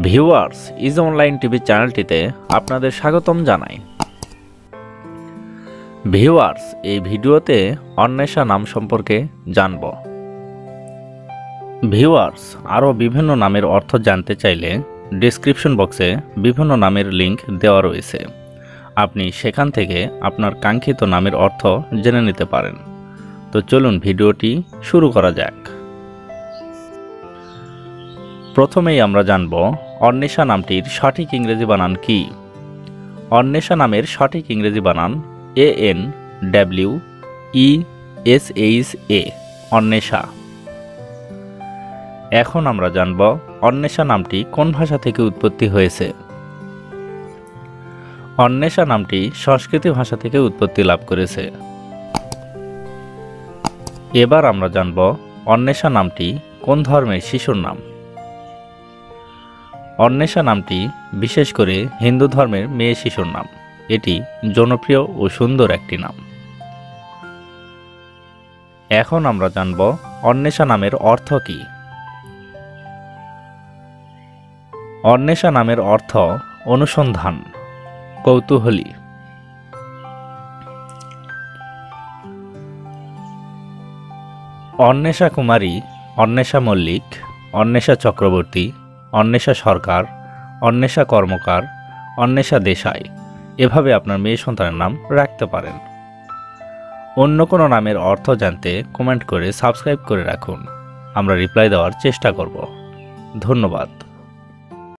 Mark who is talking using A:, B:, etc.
A: Viewers is online TV চ্যানেলটিতে আপনাদের স্বাগতম জানাই। ভিউয়ার্স এই ভিডিওতে অন্বেষা নাম সম্পর্কে জানব। ভিউয়ার্স আরও বিভিন্ন নামের অর্থ জানতে চাইলে ডেসক্রিপশন বক্সে বিভিন্ন নামের লিংক দেওয়া রয়েছে, আপনি সেখান থেকে আপনার কাঙ্ক্ষিত নামের অর্থ জেনে নিতে পারেন। তো চলুন ভিডিওটি শুরু করা যাক। প্রথমেই আমরা জানব অন্বেষা নামটির সঠিক ইংরেজি বানান কি। অন্বেষা নামের সঠিক ইংরেজি বানান ANWESHA, অন্বেষা। এখন আমরা জানব অন্বেষা নামটি কোন ভাষা থেকে উৎপত্তি হয়েছে। অন্বেষা নামটি সংস্কৃত ভাষা থেকে উৎপত্তি লাভ করেছে। এবার আমরা জানব অন্বেষা নামটি কোন ধর্মের শিশুর নাম। অন্বেষা নামটি বিশেষ করে হিন্দু ধর্মের মেয়ে শিশুর নাম। এটি জনপ্রিয় ও সুন্দর একটি নাম। এখন আমরা জানব অন্বেষা নামের অর্থ কি। অন্বেষা নামের অর্থ অনুসন্ধান, কৌতূহলী। অন্বেষা কুমারী, অন্বেষা মল্লিক, অন্বেষা চক্রবর্তী, অন্বেষা সরকার, অন্বেষা কর্মকার, অন্বেষা দেশাই, এভাবে আপনার মেয়ে সন্তানের নাম রাখতে পারেন। অন্য কোনো নামের অর্থ জানতে কমেন্ট করে সাবস্ক্রাইব করে রাখুন, আমরা রিপ্লাই দেওয়ার চেষ্টা করব। ধন্যবাদ।